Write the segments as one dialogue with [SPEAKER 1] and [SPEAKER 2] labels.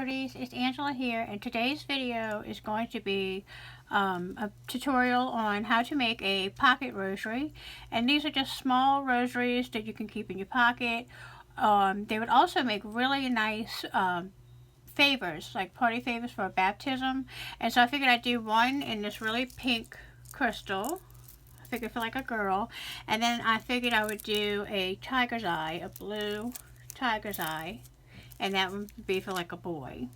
[SPEAKER 1] Pretties, it's Angela here, and today's video is going to be a tutorial on how to make a pocket rosary. And these are just small rosaries that you can keep in your pocket. They would also make really nice favors, like party favors for a baptism. And so I figured I'd do one in this really pink crystal. I figured for like a girl. And then I figured I would do a tiger's eye, a blue tiger's eye. And that would be for like a boy.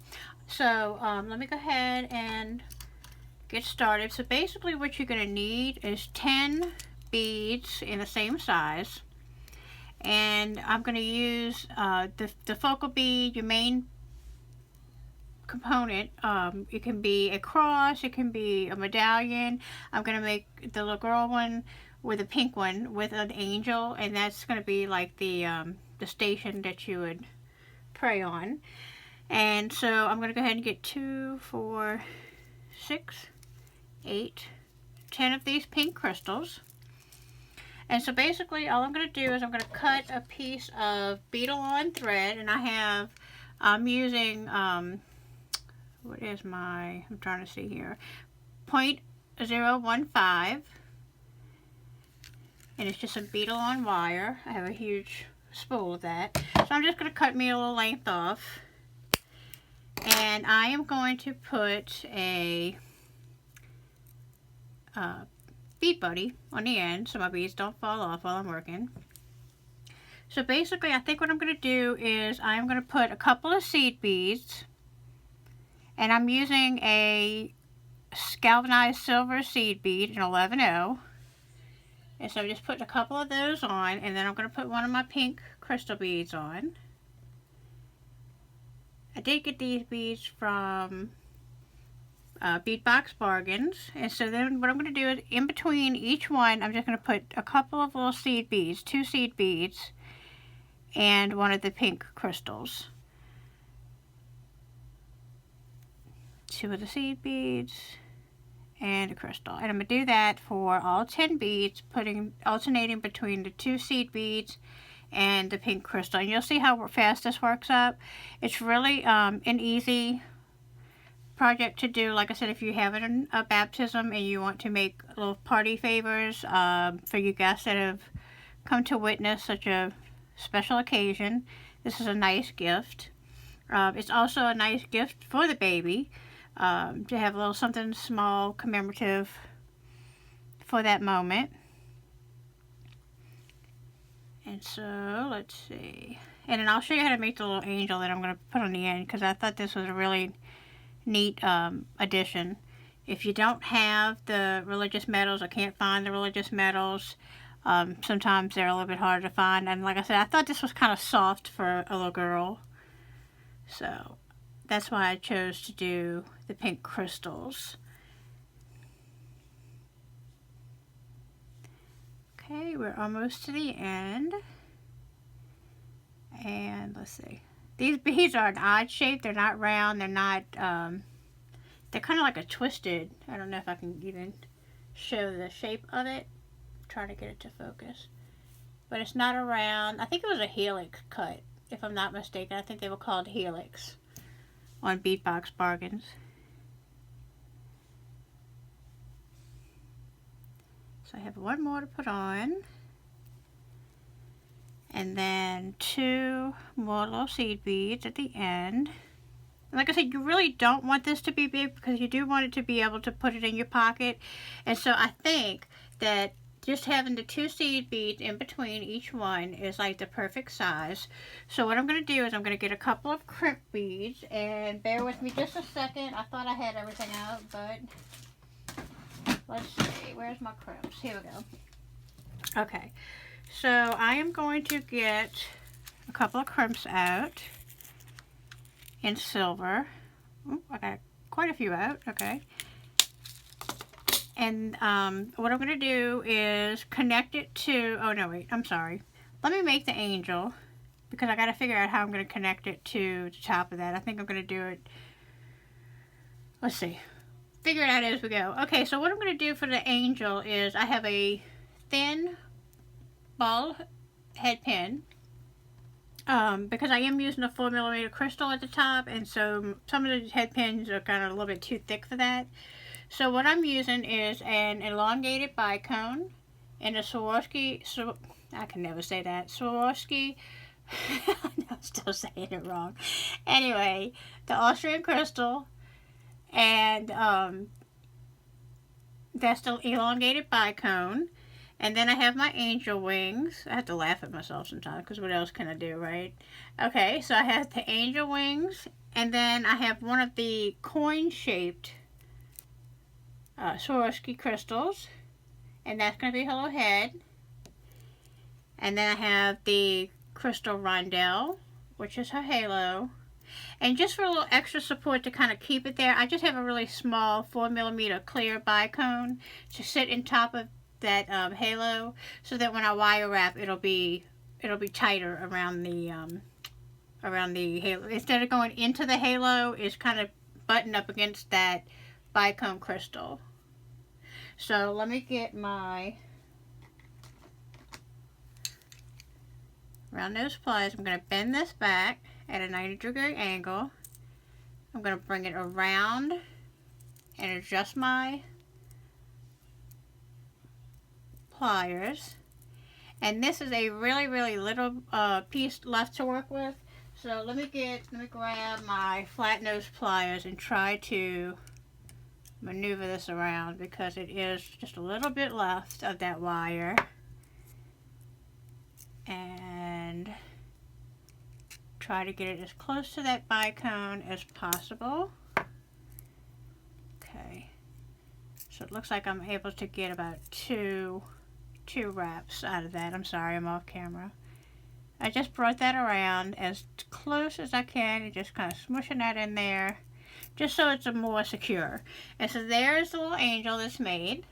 [SPEAKER 1] So let me go ahead and get started. So basically what you're going to need is 10 beads in the same size. And I'm going to use the focal bead, your main component. It can be a cross, it can be a medallion. I'm going to make the little girl one with a pink one with an angel, and that's going to be like the station that you would pray on. And so I'm going to go ahead and get 2, 4, 6, 8, 10 of these pink crystals. And so basically all I'm going to do is I'm going to cut a piece of beadle-on thread, and I'm using what is my, I'm trying to see here, 0.015, and it's just some beadle-on wire. I have a huge spool of that. So I'm just going to cut me a little length off, and I am going to put a bead buddy on the end so my beads don't fall off while I'm working. So basically I think what I'm going to do is I'm going to put a couple of seed beads, and I'm using a galvanized silver seed bead in 11-0. And so I'm just putting a couple of those on, and then I'm going to put one of my pink crystal beads on. I did get these beads from Bead Box Bargains. And so then what I'm going to do is in between each one, I'm just going to put a couple of little seed beads, 2 seed beads, and one of the pink crystals. 2 of the seed beads and a crystal. And I'm going to do that for all 10 beads, alternating between the 2 seed beads and the pink crystal. And you'll see how fast this works up. It's really an easy project to do. Like I said, if you have a baptism and you want to make little party favors for you guests that have come to witness such a special occasion, this is a nice gift. It's also a nice gift for the baby. To have a little something small commemorative for that moment. And so let's see, and then I'll show you how to make the little angel that I'm going to put on the end, because I thought this was a really neat addition. If you don't have the religious medals or can't find the religious medals, sometimes they're a little bit harder to find, and like I said, I thought this was kind of soft for a little girl, so that's why I chose to do the pink crystals. Okay, we're almost to the end. And let's see. These beads are an odd shape. They're not round. They're not, they're kind of like a twisted. I don't know if I can even show the shape of it. Try to get it to focus. But it's not a round. I think it was a helix cut, if I'm not mistaken. I think they were called helix on Bead Box Bargains. So I have one more to put on, and then 2 more little seed beads at the end. And like I said, you really don't want this to be big, because you do want it to be able to put it in your pocket. And so I think that just having the 2 seed beads in between each one is like the perfect size. So what I'm going to do is I'm going to get a couple of crimp beads, and bear with me just a second. I thought I had everything out, but let's see. Where's my crimps? Here we go. Okay, so I am going to get a couple of crimps out in silver. Ooh, I got quite a few out. Okay. And what I'm going to do is connect it to, oh no, wait, I'm sorry. Let me make the angel, because I got to figure out how I'm going to connect it to the top of that. I think I'm going to do it, let's see, figure it out as we go. Okay, so what I'm going to do for the angel is I have a thin ball head pin, because I am using a 4mm crystal at the top, and so some of the head pins are kind of a little bit too thick for that. So what I'm using is an elongated bicone and a Swarovski, I can never say that, Swarovski, I'm still saying it wrong. Anyway, the Austrian crystal, and that's the elongated bicone. And then I have my angel wings. I have to laugh at myself sometimes because what else can I do, right? Okay, so I have the angel wings, and then I have one of the coin-shaped Swarovski crystals, and that's going to be her little head. And then I have the crystal rondelle, which is her halo. And just for a little extra support to kind of keep it there, I just have a really small 4mm clear bicone to sit in top of that halo, so that when I wire wrap, it'll be tighter around the halo. Instead of going into the halo, it's kind of buttoned up against that bicone crystal. So let me get my round nose pliers. I'm going to bend this back at a 90-degree angle. I'm going to bring it around and adjust my pliers. And this is a really, really little piece left to work with. So let me grab my flat nose pliers and try to maneuver this around, because it is just a little bit left of that wire. And try to get it as close to that bicone as possible. Okay, so it looks like I'm able to get about two wraps out of that. I'm sorry, I'm off camera. I just brought that around as close as I can and just kind of smushing that in there, just so it's more secure. And so there's the little angel that's made.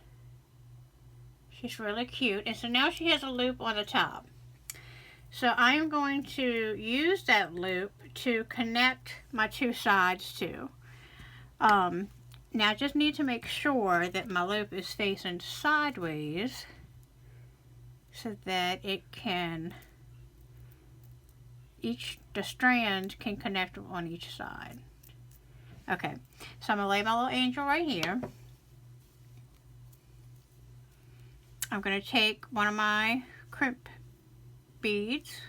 [SPEAKER 1] She's really cute. And so now she has a loop on the top. So I am going to use that loop to connect my two sides to. Now I just need to make sure that my loop is facing sideways so that it can, the strand can connect on each side. Okay, so I'm going to lay my little angel right here. I'm going to take one of my crimp beads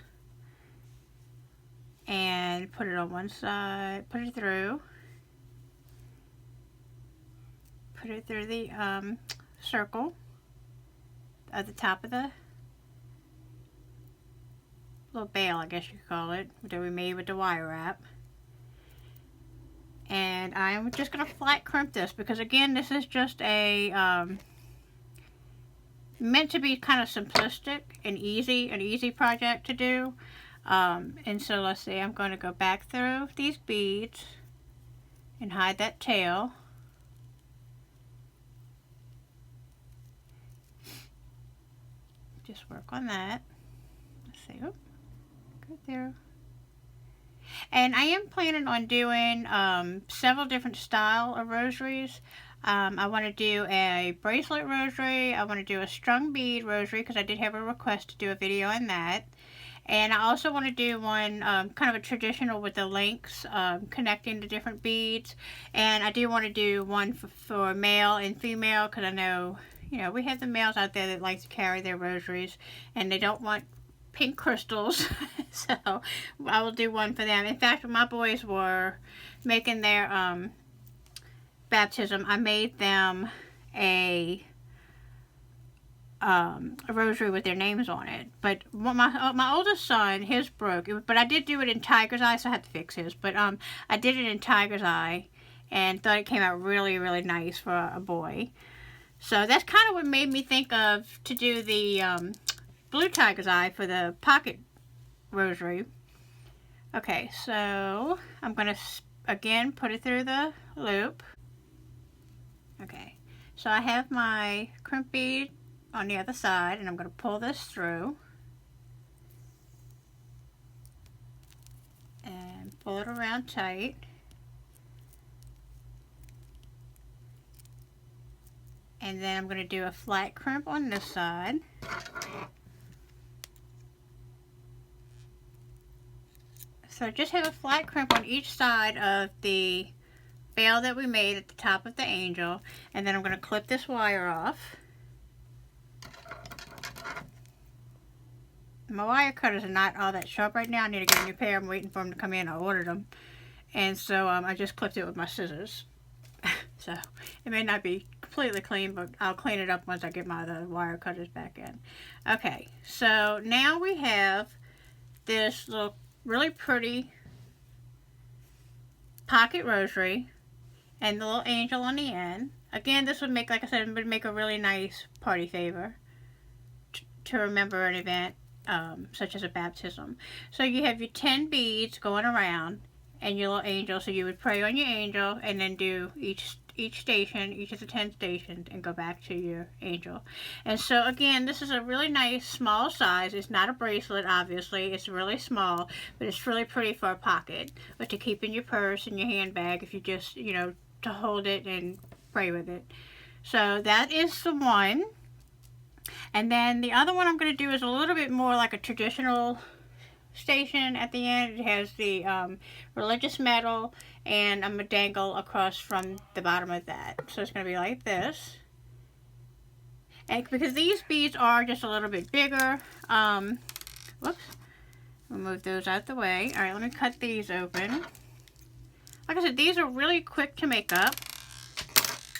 [SPEAKER 1] and put it on one side, put it through the circle at the top of the little bail, I guess you could call it, that we made with the wire wrap. And I'm just going to flat crimp this, because again, this is just a meant to be kind of simplistic and an easy project to do. And so let's see, I'm going to go back through these beads and hide that tail. Just work on that. Let's see, oh, good there. And I am planning on doing several different style of rosaries. I want to do a bracelet rosary. I want to do a strung bead rosary, because I did have a request to do a video on that. And I also want to do one kind of a traditional with the links connecting the different beads. And I do want to do one for male and female, because I know, you know, we have the males out there that like to carry their rosaries and they don't want pink crystals. So I will do one for them. In fact, when my boys were making their baptism, I made them a rosary with their names on it. But my oldest son, his broke, but I did do it in tiger's eye, so I had to fix his. But I did it in tiger's eye and thought it came out really, really nice for a boy. So that's kind of what made me think of to do the blue tiger's eye for the pocket rosary. Okay, so I'm going to again put it through the loop. Okay, so I have my crimp bead on the other side, and I'm going to pull this through and pull it around tight. And then I'm going to do a flat crimp on this side. So just have a flat crimp on each side of the veil that we made at the top of the angel, and then I'm going to clip this wire off. My wire cutters are not all that sharp right now. I need to get a new pair. I'm waiting for them to come in. I ordered them, and so I just clipped it with my scissors. So it may not be completely clean, but I'll clean it up once I get my other wire cutters back in. Okay, so now we have this little really pretty pocket rosary and the little angel on the end. Again, this would make, like I said, it would make a really nice party favor to remember an event such as a baptism. So you have your 10 beads going around and your little angel. So you would pray on your angel and then do each station, each of the 10 stations, and go back to your angel. And so again, this is a really nice small size. It's not a bracelet, obviously. It's really small, but it's really pretty for a pocket, or to keep in your purse and your handbag if you just, you know, to hold it and pray with it. So that is the one. And then the other one I'm going to do is a little bit more like a traditional station at the end. It has the religious medal, and I'm going to dangle across from the bottom of that. So it's going to be like this. And because these beads are just a little bit bigger, whoops, we'll move those out the way. Alright, let me cut these open. Like I said, these are really quick to make up.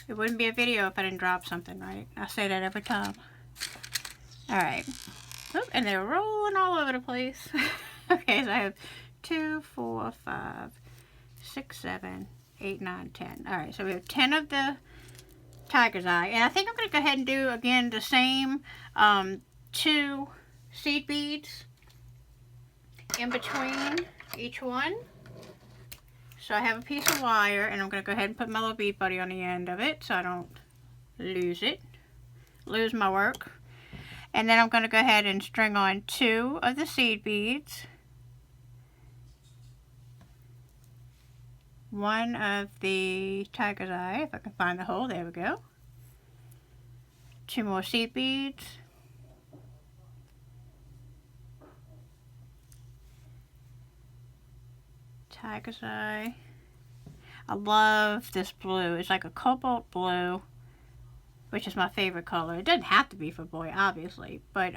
[SPEAKER 1] It wouldn't be a video if I didn't drop something, right? I say that every time. Alright. And they're rolling all over the place. Okay, so I have 2, 4, 5, 6, 7, 8, 9, 10. Alright, so we have 10 of the tiger's eye. And I think I'm going to go ahead and do, again, the same 2 seed beads in between each one. So I have a piece of wire, and I'm going to go ahead and put my little bead buddy on the end of it so I don't lose my work. And then I'm going to go ahead and string on 2 of the seed beads, 1 of the tiger's eye, if I can find the hole, there we go, 2 more seed beads, tiger's eye. I love this blue. It's like a cobalt blue, which is my favorite color. It doesn't have to be for boy, obviously, but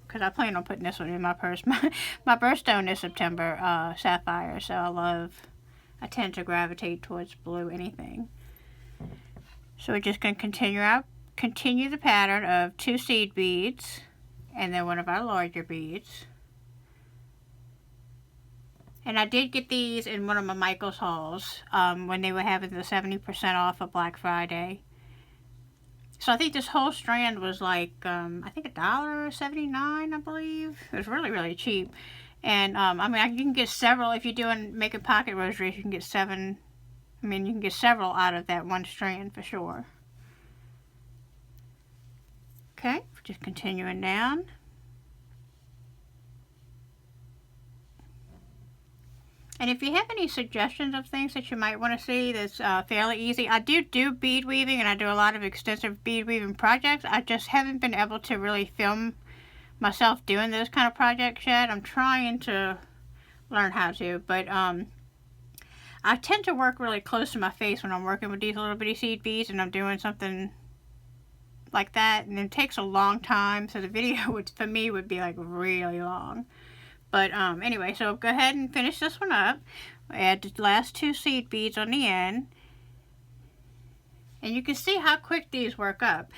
[SPEAKER 1] because I plan on putting this one in my purse. My birthstone is September, sapphire, so I tend to gravitate towards blue anything. So we're just going to continue the pattern of 2 seed beads and then one of our larger beads. And I did get these in one of my Michael's hauls when they were having the 70% off of Black Friday. So I think this whole strand was like, I think $1.79, I believe. It was really, really cheap. And I mean, you can get several, if you're making pocket rosaries, you can get 7, I mean, you can get several out of that one strand for sure. Okay, just continuing down. And if you have any suggestions of things that you might want to see that's fairly easy, I do bead weaving, and I do a lot of extensive bead weaving projects. I just haven't been able to really film myself doing those kind of projects yet. I'm trying to learn how to, but I tend to work really close to my face when I'm working with these little bitty seed beads and I'm doing something like that, and it takes a long time, so the video for me would be like really long. But anyway, so go ahead and finish this one up. Add the last 2 seed beads on the end. And you can see how quick these work up.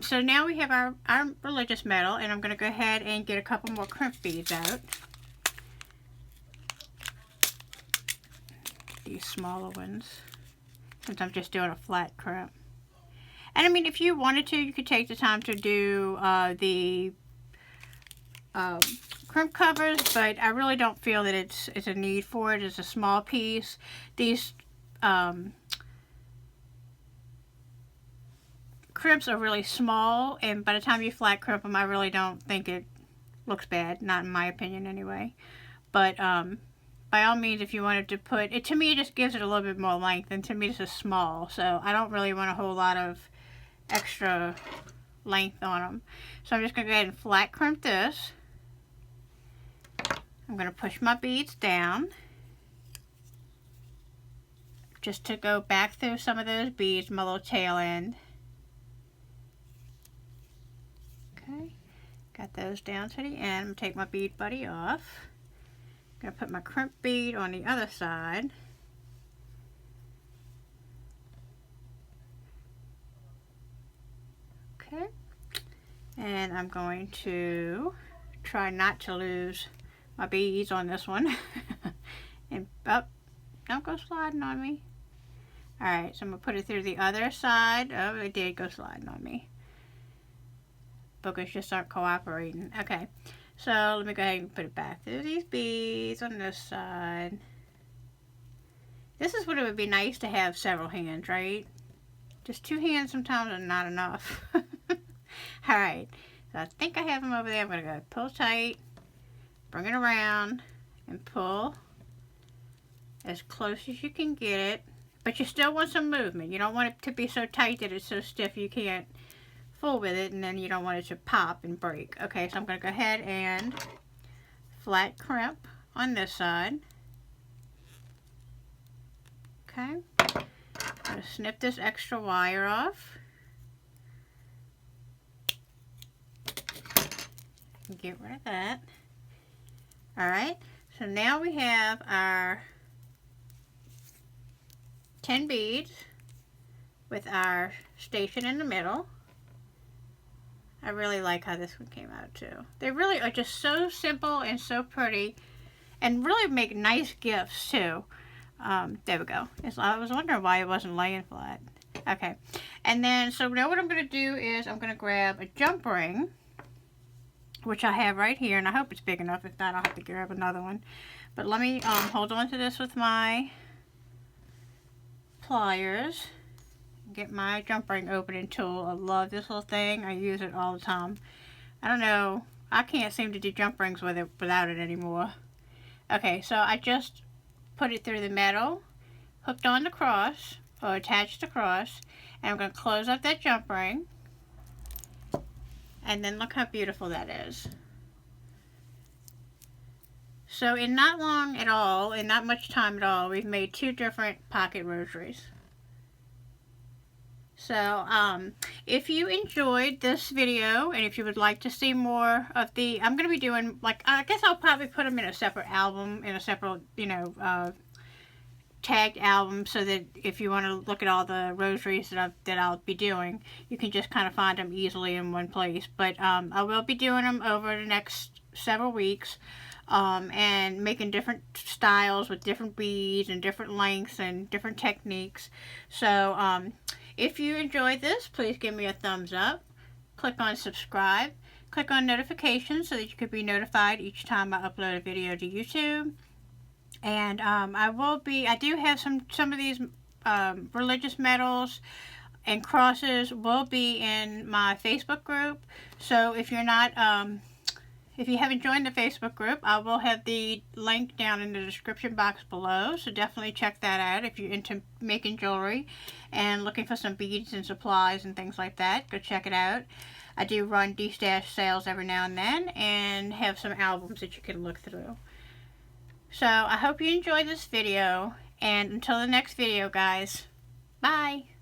[SPEAKER 1] So now we have our religious medal, and I'm going to go ahead and get a couple more crimp beads out. These smaller ones, since I'm just doing a flat crimp. And I mean, if you wanted to, you could take the time to do the crimp covers, but I really don't feel that it's a need for it. It's a small piece. These crimps are really small, and by the time you flat crimp them, I really don't think it looks bad, not in my opinion anyway. But by all means, if you wanted to put it, to me it just gives it a little bit more length, and to me it's just small, so I don't really want a whole lot of extra length on them. So I'm just going to go ahead and flat crimp this. I'm going to push my beads down just to go back through some of those beads, my little tail end. Okay, got those down to the end. I'm going to take my bead buddy off. I'm going to put my crimp bead on the other side. Okay, and I'm going to try not to lose my beads on this one. And up, don't go sliding on me. Alright, so I'm going to put it through the other side. Oh, it did go sliding on me. Boogers just aren't cooperating. Okay, so let me go ahead and put it back through these beads on this side. This is what it would be nice to have several hands, right? Just two hands sometimes are not enough. Alright, so I think I have them over there. I'm going to go pull tight, bring it around, and pull as close as you can get it. But you still want some movement. You don't want it to be so tight that it's so stiff you can't fool with it, and then you don't want it to pop and break. Okay, so I'm going to go ahead and flat crimp on this side. Okay, I'm going to snip this extra wire off. Get rid of that. Alright, so now we have our 10 beads with our station in the middle. I really like how this one came out too. They really are just so simple and so pretty, and really make nice gifts too. There we go. I was wondering why it wasn't laying flat. Okay, and then so now what I'm going to do is I'm going to grab a jump ring, which I have right here, and I hope it's big enough. If not, I'll have to grab another one. But let me hold on to this with my pliers. Get my jump ring opening tool. I love this little thing. I use it all the time. I don't know. I can't seem to do jump rings with it without it anymore. Okay, so I just put it through the metal, hooked on the cross, or attached the cross, and I'm going to close up that jump ring. And then look how beautiful that is. So in not long at all, in not much time at all, we've made two different pocket rosaries. So if you enjoyed this video, and if you would like to see more of the, I'm going to be doing, like, I guess I'll probably put them in a separate album, in a separate, you know, tagged album, so that if you want to look at all the rosaries that I'll be doing, you can just kind of find them easily in one place. But I will be doing them over the next several weeks, and making different styles with different beads and different lengths and different techniques. So if you enjoyed this, please give me a thumbs up, click on subscribe, click on notifications so that you could be notified each time I upload a video to YouTube. And I do have some of these religious medals and crosses will be in my Facebook group. So if you're not, if you haven't joined the Facebook group, I will have the link down in the description box below. So definitely check that out if you're into making jewelry and looking for some beads and supplies and things like that. Go check it out. I do run D-Stash sales every now and then, and have some albums that you can look through. So I hope you enjoyed this video, and until the next video, guys, bye!